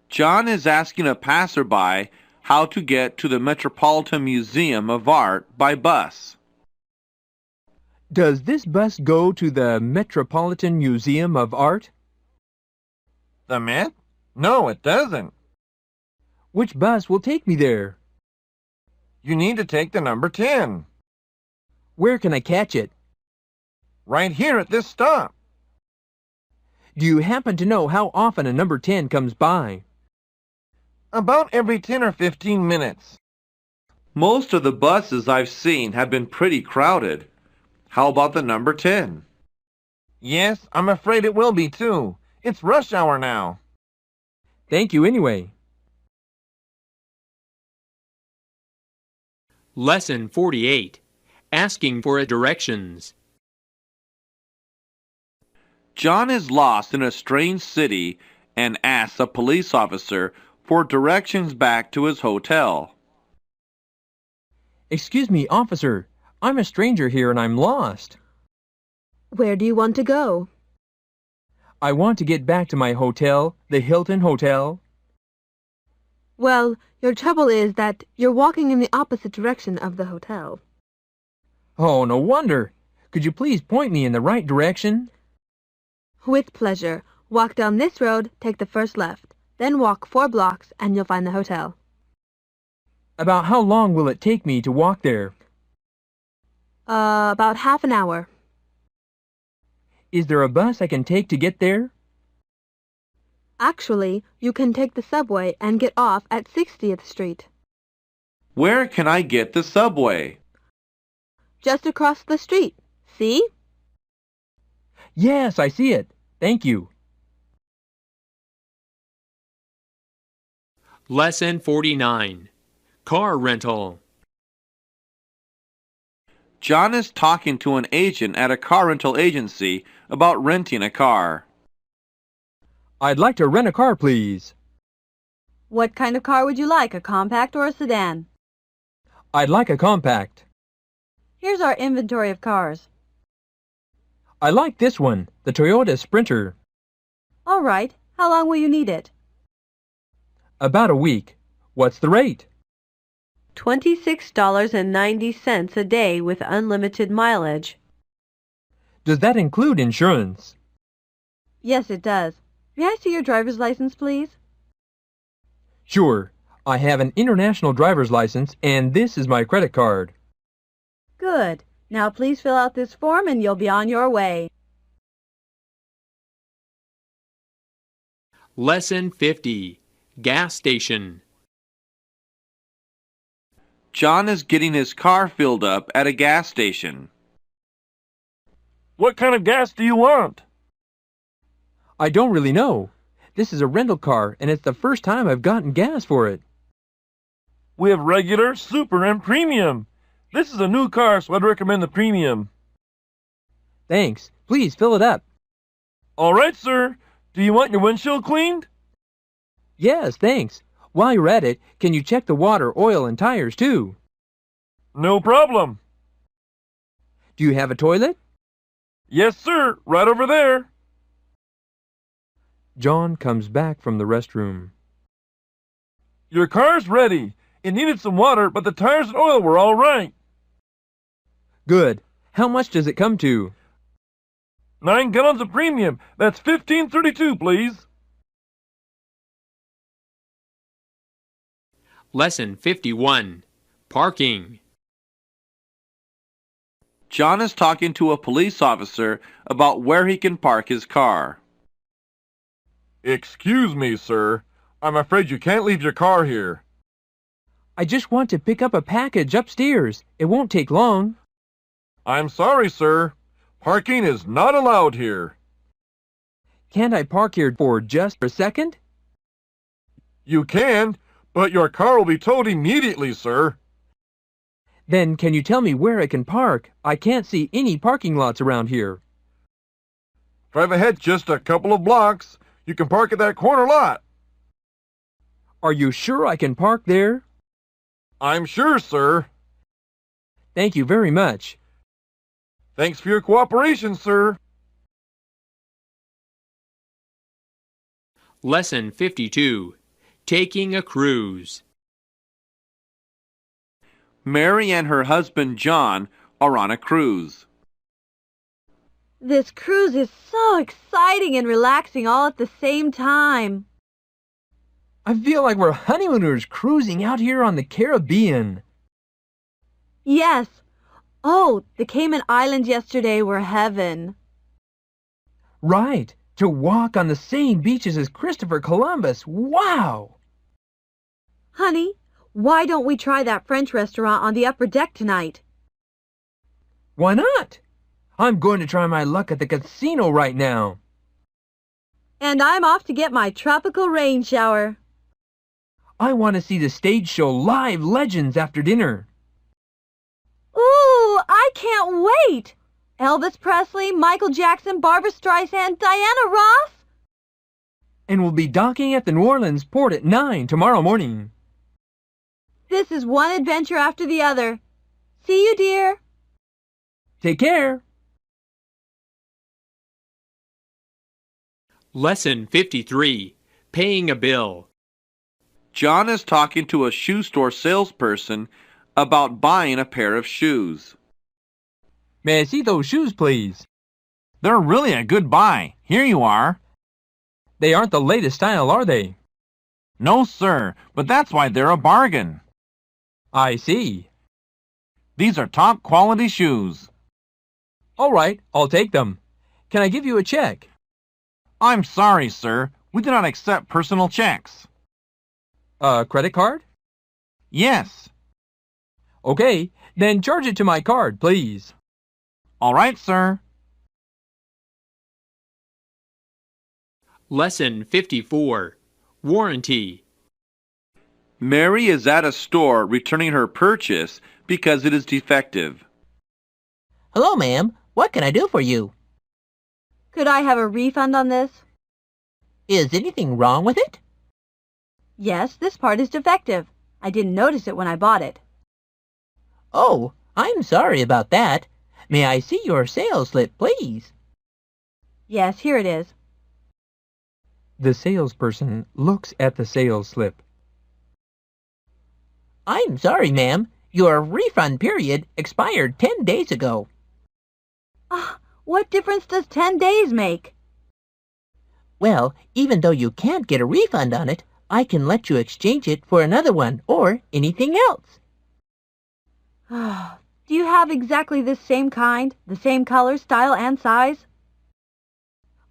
John is asking a passerby how to get to the Metropolitan Museum of Art by bus. Does this bus go to the Metropolitan Museum of Art? The Met? No, it doesn't. Which bus will take me there? You need to take the number 10. Where can I catch it? Right here at this stop. Do you happen to know how often a number 10 comes by? About every 10 or 15 minutes. Most of the buses I've seen have been pretty crowded. How about the number 10? Yes, I'm afraid it will be too. It's rush hour now. Thank you anyway. Lesson 48. Asking for directions. John is lost in a strange city and asks a police officer for directions back to his hotel. Excuse me, officer. I'm a stranger here and I'm lost. Where do you want to go? I want to get back to my hotel, the Hilton Hotel. Well, your trouble is that you're walking in the opposite direction of the hotel. Oh, no wonder. Could you please point me in the right direction? With pleasure. Walk down this road, take the first left. Then walk 4 blocks and you'll find the hotel. About how long will it take me to walk there? About half an hour. Is there a bus I can take to get there? Actually, you can take the subway and get off at 60th Street. Where can I get the subway? Just across the street. See? Yes, I see it. Thank you. Lesson 49. Car rental. John is talking to an agent at a car rental agency about renting a car. I'd like to rent a car, please. What kind of car would you like, a compact or a sedan? I'd like a compact. Here's our inventory of cars. I like this one, the Toyota Sprinter. All right. How long will you need it? About a week. What's the rate? $26.90 a day with unlimited mileage. Does that include insurance? Yes, it does. May I see your driver's license, please? Sure. I have an international driver's license, and this is my credit card. Good. Now please fill out this form and you'll be on your way. Lesson 50. Gas station. John is getting his car filled up at a gas station. What kind of gas do you want? I don't really know. This is a rental car, and it's the first time I've gotten gas for it. We have regular, super, and premium. This is a new car, so I'd recommend the premium. Thanks. Please fill it up. All right, sir. Do you want your windshield cleaned? Yes, thanks. While you're at it, can you check the water, oil, and tires, too? No problem. Do you have a toilet? Yes, sir. Right over there. John comes back from the restroom. Your car's ready. It needed some water, but the tires and oil were all right. Good. How much does it come to? 9 gallons of premium. That's $15.32, please. Lesson 51. Parking. John is talking to a police officer about where he can park his car. Excuse me, sir. I'm afraid you can't leave your car here. I just want to pick up a package upstairs. It won't take long. I'm sorry, sir. Parking is not allowed here. Can't I park here for just a second? You can, but your car will be towed immediately, sir. Then can you tell me where I can park? I can't see any parking lots around here. Drive ahead just a couple of blocks. You can park at that corner lot. Are you sure I can park there? I'm sure, sir. Thank you very much. Thanks for your cooperation, sir. Lesson 52. Taking a cruise. Mary and her husband John are on a cruise. This cruise is so exciting and relaxing all at the same time. I feel like we're honeymooners cruising out here on the Caribbean. Yes. Oh, the Cayman Islands yesterday were heaven. Right. To walk on the same beaches as Christopher Columbus. Wow! Honey, why don't we try that French restaurant on the upper deck tonight? Why not? I'm going to try my luck at the casino right now. And I'm off to get my tropical rain shower. I want to see the stage show Live Legends after dinner. Ooh, I can't wait! Elvis Presley, Michael Jackson, Barbra Streisand, Diana Ross. And we'll be docking at the New Orleans port at 9 tomorrow morning. This is one adventure after the other. See you, dear. Take care. Lesson 53. Paying a bill. John is talking to a shoe store salesperson about buying a pair of shoes. May I see those shoes, please? They're really a good buy. Here you are. They aren't the latest style, are they? No, sir, but that's why they're a bargain. I see. These are top quality shoes. All right, I'll take them. Can I give you a check? I'm sorry, sir. We do not accept personal checks. A credit card? Yes. Okay, then charge it to my card, please. All right, sir. Lesson 54. Warranty. Mary is at a store returning her purchase because it is defective. Hello, ma'am. What can I do for you? Could I have a refund on this? Is anything wrong with it? Yes, this part is defective. I didn't notice it when I bought it. Oh, I'm sorry about that. May I see your sales slip, please? Yes, here it is. The salesperson looks at the sales slip. I'm sorry, ma'am. Your refund period expired 10 days ago. What difference does 10 days make? Well, even though you can't get a refund on it, I can let you exchange it for another one or anything else. Do you have exactly the same kind, the same color, style, and size?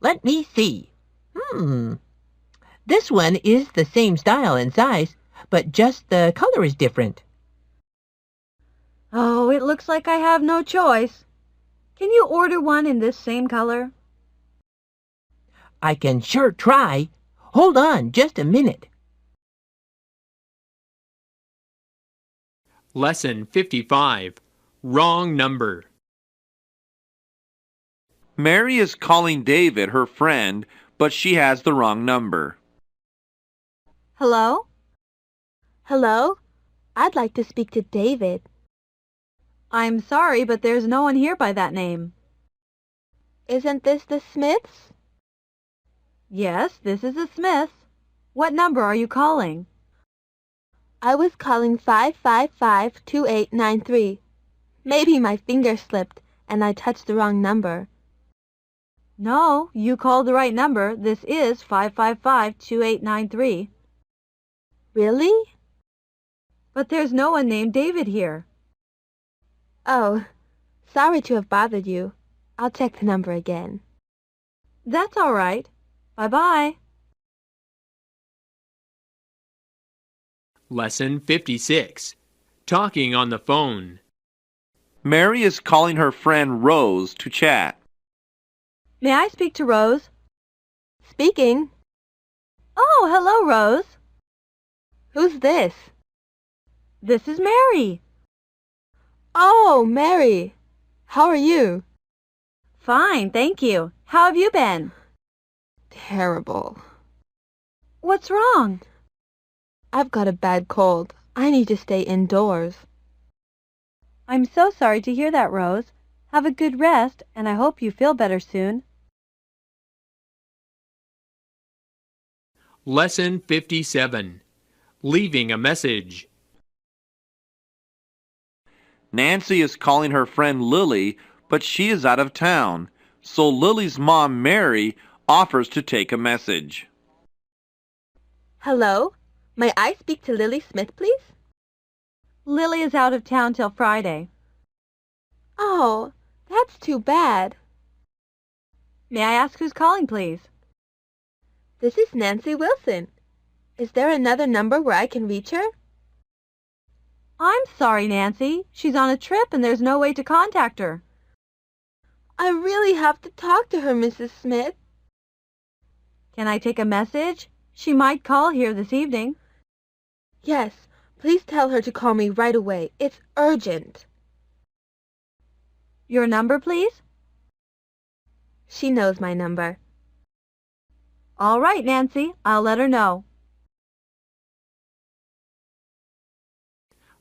Let me see. This one is the same style and size, but just the color is different. Oh, it looks like I have no choice. Can you order one in this same color? I can sure try. Hold on just a minute. Lesson 55. Wrong number. Mary is calling David her friend, but she has the wrong number. Hello? Hello? I'd like to speak to David. I'm sorry, but there's no one here by that name. Isn't this the Smiths? Yes, this is the Smiths. What number are you calling? I was calling 555-2893. Maybe my finger slipped and I touched the wrong number. No, you called the right number. This is 555-2893. Really? But there's no one named David here. Oh, sorry to have bothered you. I'll check the number again. That's all right. Bye-bye. Lesson 56. Talking on the phone. Mary is calling her friend Rose to chat. May I speak to Rose? Speaking. Oh, hello, Rose. Who's this? This is Mary. Oh, Mary. How are you? Fine, thank you. How have you been? Terrible. What's wrong? I've got a bad cold. I need to stay indoors. I'm so sorry to hear that, Rose. Have a good rest, and I hope you feel better soon. Lesson 57. Leaving a message. Nancy is calling her friend Lily, but she is out of town, so Lily's mom, Mary, offers to take a message. Hello? May I speak to Lily Smith, please? Lily is out of town till Friday. Oh, that's too bad. May I ask who's calling, please? This is Nancy Wilson. Is there another number where I can reach her? I'm sorry, Nancy. She's on a trip and there's no way to contact her. I really have to talk to her, Mrs. Smith. Can I take a message? She might call here this evening. Yes, please tell her to call me right away. It's urgent. Your number, please? She knows my number. All right, Nancy. I'll let her know.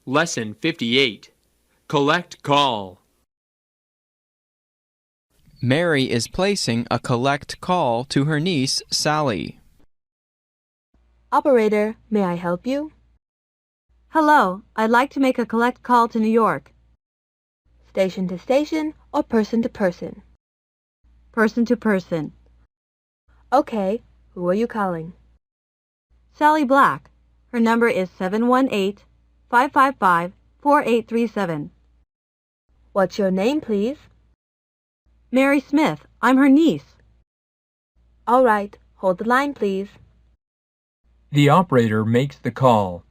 Lesson 58. Collect call. Mary is placing a collect call to her niece, Sally. Operator, may I help you? Hello. I'd like to make a collect call to New York. Station to station or person to person? Person to person. Okay, who are you calling? Sally Black. Her number is 718-555-4837. What's your name, please? Mary Smith. I'm her niece. All right, hold the line, please. The operator makes the call.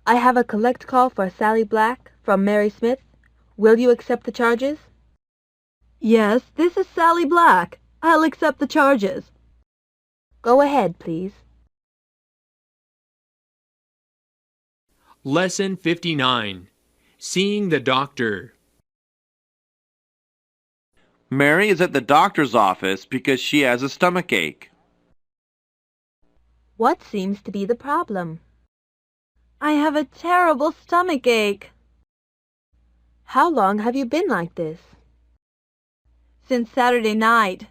I have a collect call for Sally Black from Mary Smith. Will you accept the charges? Yes, this is Sally Black. I'll accept the charges. Go ahead, please. Lesson 59. Seeing the doctor. Mary is at the doctor's office because she has a stomach ache. What seems to be the problem? I have a terrible stomach ache. How long have you been like this? Since Saturday night.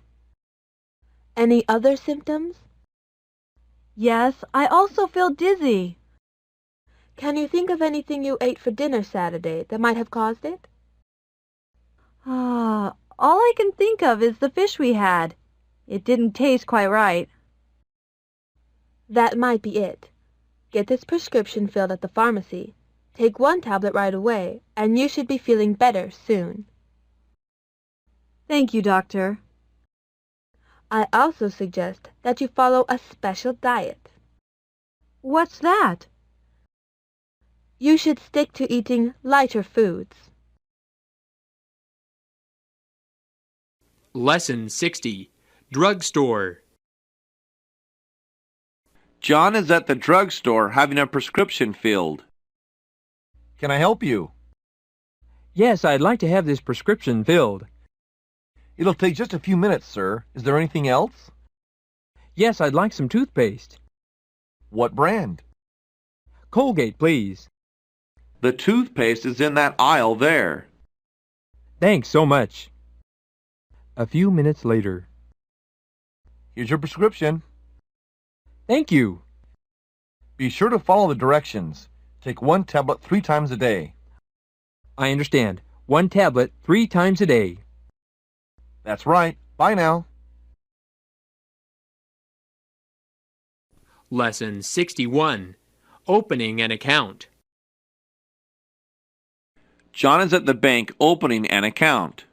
Any other symptoms? Yes, I also feel dizzy. Can you think of anything you ate for dinner Saturday that might have caused it? All I can think of is the fish we had. It didn't taste quite right. That might be it. Get this prescription filled at the pharmacy. Take one tablet right away, and you should be feeling better soon. Thank you, doctor. I also suggest that you follow a special diet. What's that? You should stick to eating lighter foods. Lesson 60. Drugstore. John is at the drugstore having a prescription filled. Can I help you? Yes, I'd like to have this prescription filled. It'll take just a few minutes, sir. Is there anything else? Yes, I'd like some toothpaste. What brand? Colgate, please. The toothpaste is in that aisle there. Thanks so much. A few minutes later. Here's your prescription. Thank you. Be sure to follow the directions. Take one tablet 3 times a day. I understand. 1 tablet 3 times a day. That's right. Bye now. Lesson 61. Opening an account. John is at the bank opening an account.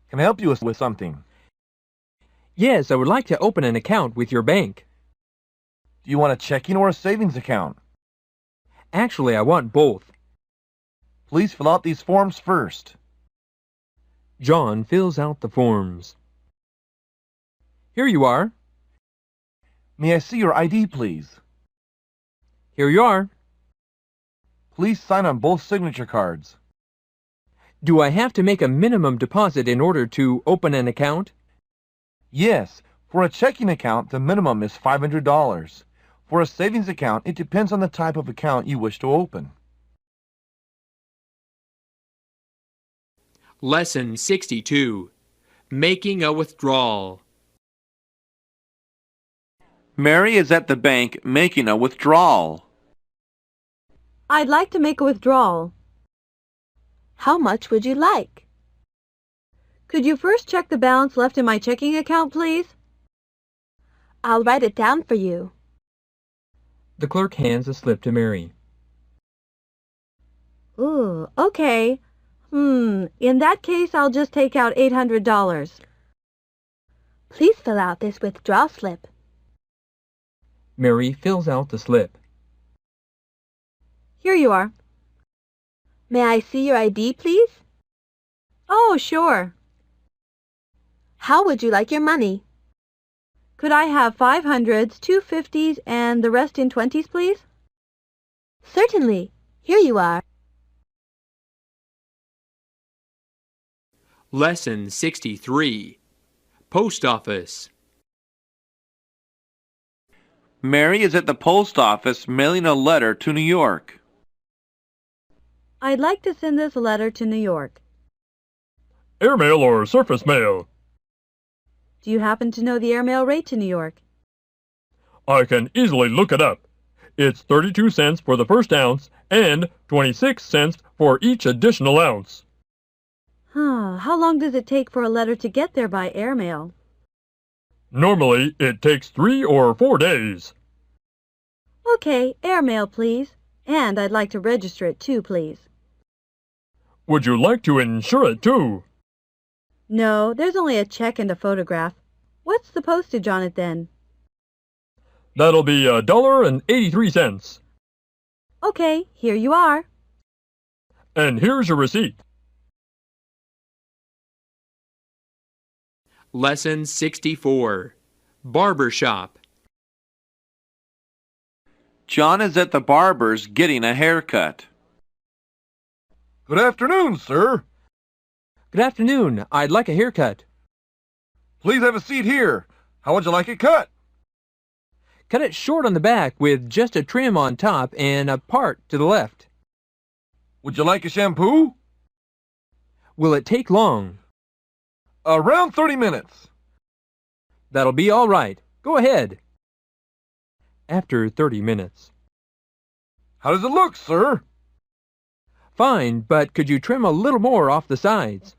Can I help you with something? Yes, I would like to open an account with your bank. Do you want a checking or a savings account? Actually, I want both. Please fill out these forms first. John fills out the forms. Here you are. May I see your ID, please? Here you are. Please sign on both signature cards. Do I have to make a minimum deposit in order to open an account? Yes, for a checking account, the minimum is $500. For a savings account, it depends on the type of account you wish to open. Lesson 62. Making a withdrawal. Mary is at the bank making a withdrawal. I'd like to make a withdrawal. How much would you like? Could you first check the balance left in my checking account, please? I'll write it down for you. The clerk hands a slip to Mary. Ooh, okay. In that case, I'll just take out $800. Please fill out this withdrawal slip. Mary fills out the slip. Here you are. May I see your ID, please? Oh, sure. How would you like your money? Could I have 500s, 250s, and the rest in 20s, please? Certainly. Here you are. Lesson 63. Post office. Mary is at the post office mailing a letter to New York. I'd like to send this letter to New York. Airmail or surface mail? Do you happen to know the airmail rate to New York? I can easily look it up. It's 32 cents for the first ounce and 26 cents for each additional ounce. How long does it take for a letter to get there by airmail? Normally, it takes 3 or 4 days. Okay, airmail, please. And I'd like to register it too, please. Would you like to insure it too? No, there's only a check and a photograph. What's the postage on it then? That'll be $1.83. Okay, here you are. And here's your receipt. Lesson 64. Barber shop. John is at the barber's getting a haircut. Good afternoon, sir. Good afternoon. I'd like a haircut. Please have a seat here. How would you like it cut? Cut it short on the back with just a trim on top and a part to the left. Would you like a shampoo? Will it take long? Around 30 minutes. That'll be all right. Go ahead. After 30 minutes. How does it look, sir? Fine, but could you trim a little more off the sides?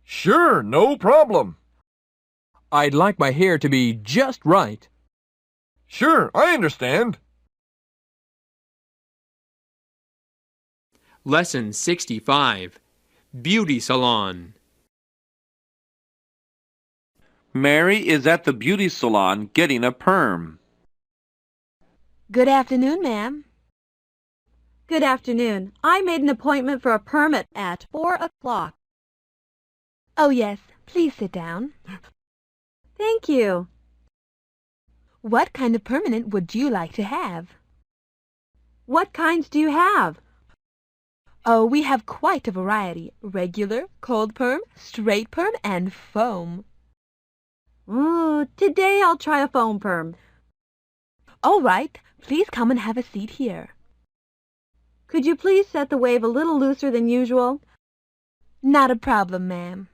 Sure, no problem. I'd like my hair to be just right. Sure, I understand. Lesson 65. Beauty salon. Mary is at the beauty salon getting a perm. Good afternoon, ma'am. Good afternoon. I made an appointment for a permit at 4 o'clock. Oh, yes. Please sit down. Thank you. What kind of permanent would you like to have? What kinds do you have? Oh, we have quite a variety. Regular, cold perm, straight perm, and foam. Ooh, today I'll try a foam perm. All right. Please come and have a seat here. Could you please set the wave a little looser than usual? Not a problem, ma'am.